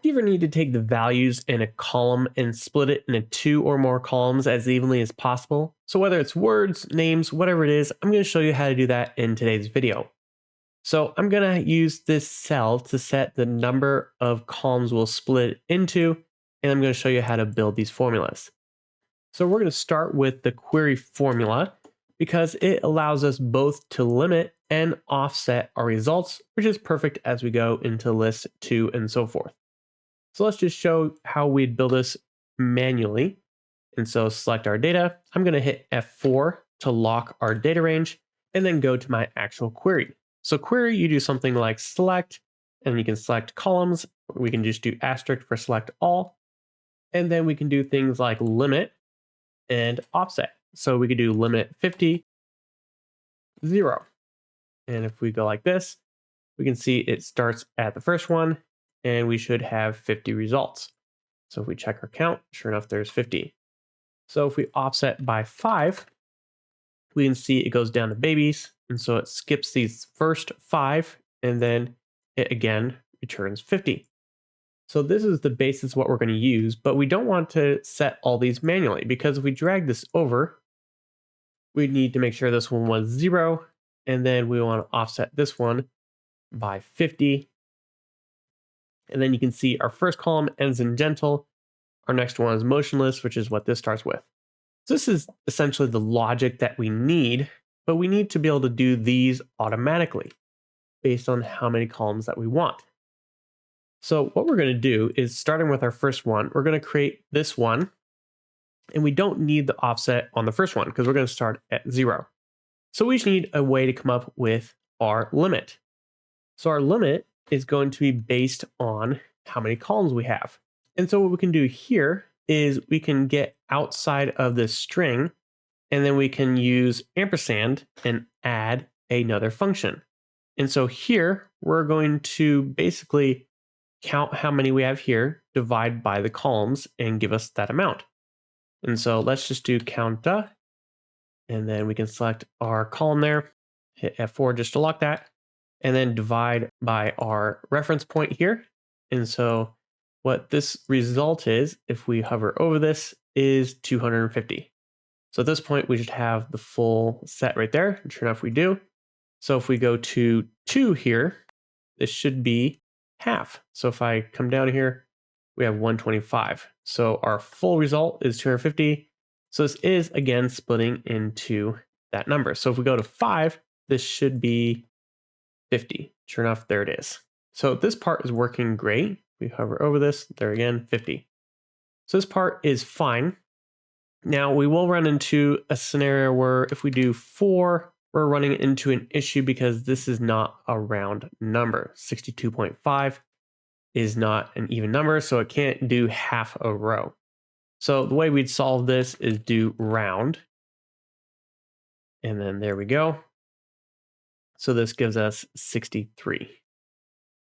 Do you ever need to take the values in a column and split it into 2 or more columns as evenly as possible? So whether it's words, names, whatever it is, I'm going to show you how to do that in today's video. So I'm going to use this cell to set the number of columns we'll split into, and I'm going to show you how to build these formulas. So we're going to start with the query formula because it allows us both to limit and offset our results, which is perfect as we go into list 2 and so forth. So let's just show how we'd build this manually. And so select our data. I'm going to hit F4 to lock our data range and then go to my actual query. So query, you do something like select, and you can select columns. We can just do asterisk for select all. And then we can do things like limit and offset. So we could do limit 50, 0. And if we go like this, we can see it starts at the first one, and we should have 50 results. So if we check our count, sure enough, there's 50. So if we offset by 5, we can see it goes down to babies. And so it skips these first 5, and then it again returns 50. So this is the basis of what we're going to use, but we don't want to set all these manually, because if we drag this over, we need to make sure this one was 0, and then we want to offset this one by 50. And then you can see our first column ends in gentle. Our next one is motionless, which is what this starts with. So this is essentially the logic that we need, but we need to be able to do these automatically based on how many columns that we want. So what we're going to do is, starting with our first one, we're going to create this one, and we don't need the offset on the first one because we're going to start at 0. So we just need a way to come up with our limit. So our limit is going to be based on how many columns we have. And so what we can do here is we can get outside of this string, and then we can use ampersand and add another function. And so here we're going to basically count how many we have here, divide by the columns, and give us that amount. And so let's just do count, and then we can select our column there, hit F4 just to lock that, and then divide by our reference point here. And so what this result is, if we hover over this, is 250. So at this point, we should have the full set right there. And sure enough, we do. So if we go to 2 here, this should be half. So if I come down here, we have 125. So our full result is 250. So this is, again, splitting into that number. So if we go to 5, this should be 50. Sure enough, there it is. So this part is working great. We hover over this, there again, 50. So this part is fine. Now we will run into a scenario where if we do 4, we're running into an issue because this is not a round number. 62.5 is not an even number, so it can't do half a row. So the way we'd solve this is do round. And then there we go. So this gives us 63.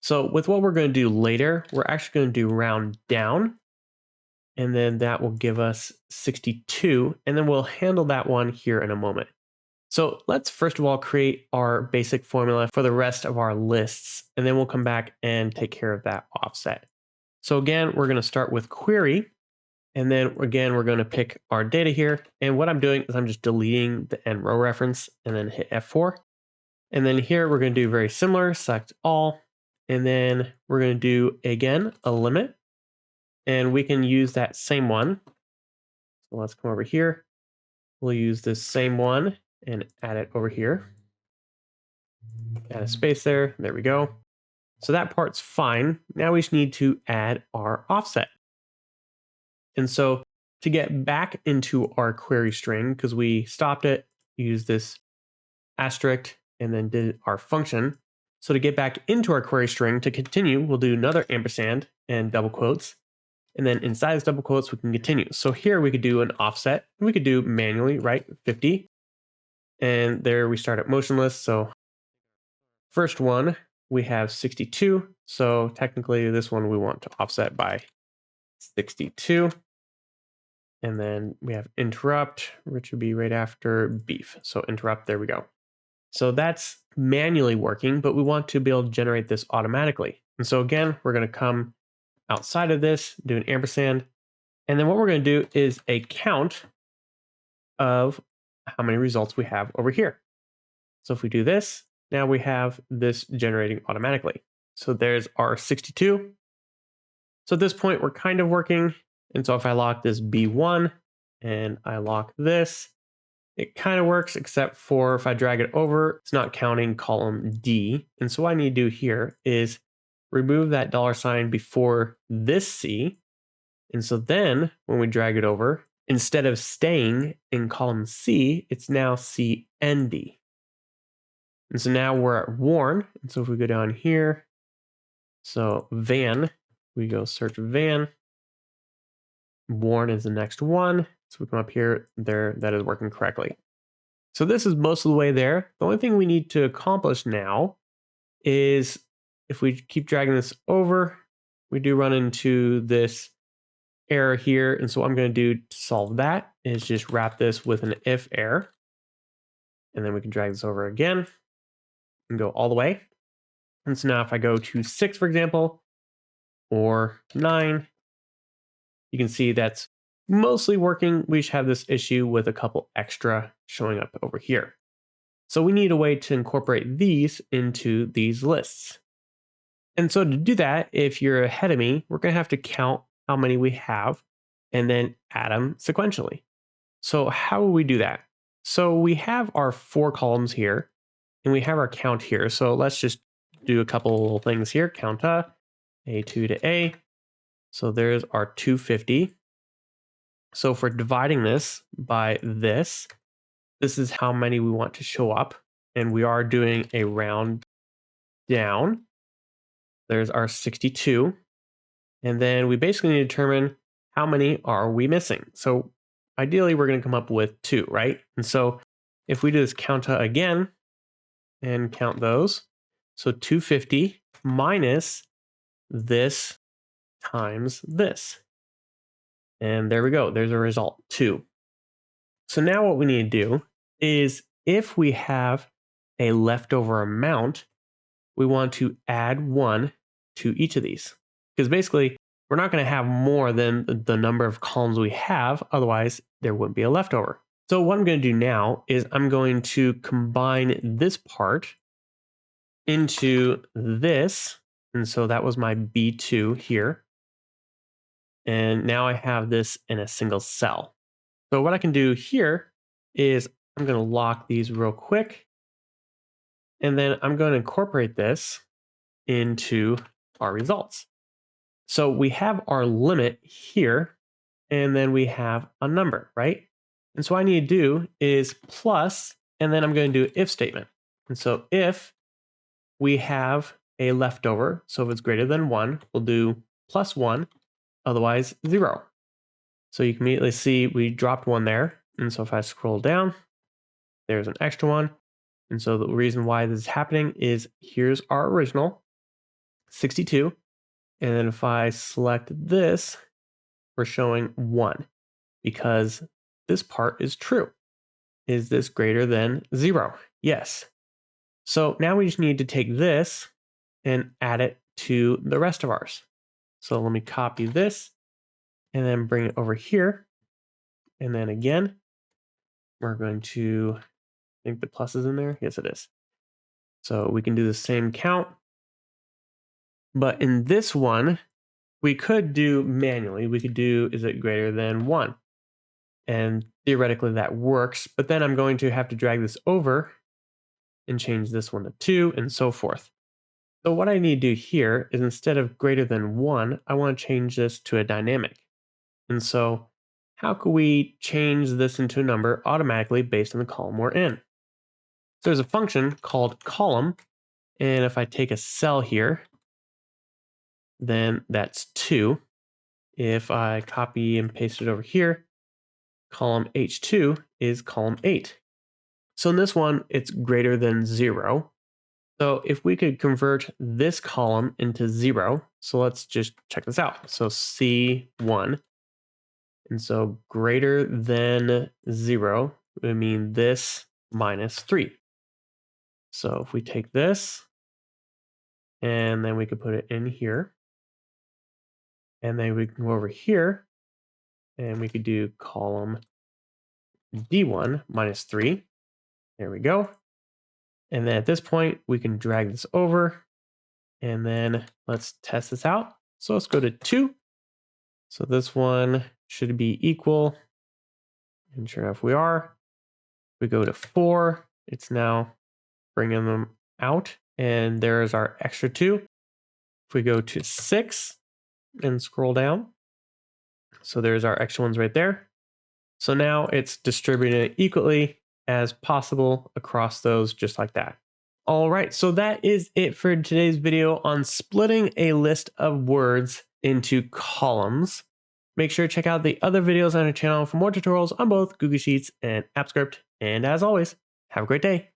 So with what we're going to do later, we're actually going to do round down. And then that will give us 62. And then we'll handle that one here in a moment. So let's first of all create our basic formula for the rest of our lists. And then we'll come back and take care of that offset. So again, we're going to start with query. And then again, we're going to pick our data here. And what I'm doing is I'm just deleting the end row reference and then hit F4. And then here we're going to do very similar, select all. And then we're going to do, again, a limit. And we can use that same one. So let's come over here. We'll use this same one and add it over here. Add a space there. There we go. So that part's fine. Now we just need to add our offset. And so to get back into our query string, because we stopped it, use this asterisk, and then did our function. So to get back into our query string, to continue, we'll do another ampersand and double quotes. And then inside these double quotes, we can continue. So here we could do an offset. We could do manually, right? 50. And there we start at motionless. So first one, we have 62. So technically this one we want to offset by 62. And then we have interrupt, which would be right after beef. So interrupt, there we go. So that's manually working, but we want to be able to generate this automatically. And so again, we're going to come outside of this, do an ampersand. And then what we're going to do is a count of how many results we have over here. So if we do this, now we have this generating automatically. So there's our 62. So at this point, we're kind of working. And so if I lock this B1 and I lock this, it kind of works, except for if I drag it over, it's not counting column D. And so what I need to do here is remove that dollar sign before this C. And so then when we drag it over, instead of staying in column C, it's now CND. And so now we're at Warren. And so if we go down here, so Van, we go search Van. Warren is the next one. So we come up here, there, that is working correctly. So this is most of the way there. The only thing we need to accomplish now is if we keep dragging this over, we do run into this error here. And so what I'm going to do to solve that is just wrap this with an if error. And then we can drag this over again and go all the way. And so now if I go to 6, for example, or 9, you can see that's mostly working. We just have this issue with a couple extra showing up over here. So we need a way to incorporate these into these lists. And so to do that, if you're ahead of me, we're going to have to count how many we have and then add them sequentially. So how will we do that? So we have our 4 columns here and we have our count here. So let's just do a couple things here. Count A2 to A. So there's our 250. So if we're dividing this by this is how many we want to show up. And we are doing a round down. There's our 62. And then we basically need to determine how many are we missing. So ideally, we're going to come up with 2, right? And so if we do this count again and count those, so 250 minus this times this. And there we go. There's a result, 2. So now what we need to do is if we have a leftover amount, we want to add 1 to each of these. Because basically, we're not going to have more than the number of columns we have. Otherwise, there wouldn't be a leftover. So what I'm going to do now is I'm going to combine this part into this. And so that was my B2 here. And now I have this in a single cell. So what I can do here is I'm going to lock these real quick. And then I'm going to incorporate this into our results. So we have our limit here, and then we have a number, right? And so what I need to do is plus, and then I'm going to do an if statement. And so if we have a leftover, so if it's greater than 1, we'll do plus 1, otherwise 0. So you can immediately see we dropped 1 there. And so if I scroll down, there's an extra 1. And so the reason why this is happening is here's our original 62. And then if I select this, we're showing 1 because this part is true. Is this greater than 0? Yes. So now we just need to take this and add it to the rest of ours. So let me copy this and then bring it over here. And then again, we're going to, I think the plus is in there. Yes, it is. So we can do the same count. But in this one, we could do manually. We could do, is it greater than 1? And theoretically that works. But then I'm going to have to drag this over and change this one to 2 and so forth. So what I need to do here is instead of greater than 1, I want to change this to a dynamic. And so how can we change this into a number automatically based on the column we're in? So there's a function called column. And if I take a cell here, then that's 2. If I copy and paste it over here, column H2 is column 8. So in this one, it's greater than 0. So if we could convert this column into 0, so let's just check this out. So C1, and so greater than 0 would mean this minus 3. So if we take this, and then we could put it in here. And then we can go over here and we could do column D1 minus 3. There we go. And then at this point, we can drag this over and then let's test this out. So let's go to 2. So this one should be equal. And sure enough, we are. We go to 4. It's now bringing them out. And there's our extra 2. If we go to 6 and scroll down, so there's our extra ones right there. So now it's distributed equally as possible across those, just like that. All right, so that is it for today's video on splitting a list of words into columns. Make sure to check out the other videos on our channel for more tutorials on both Google Sheets and AppScript. And as always, have a great day.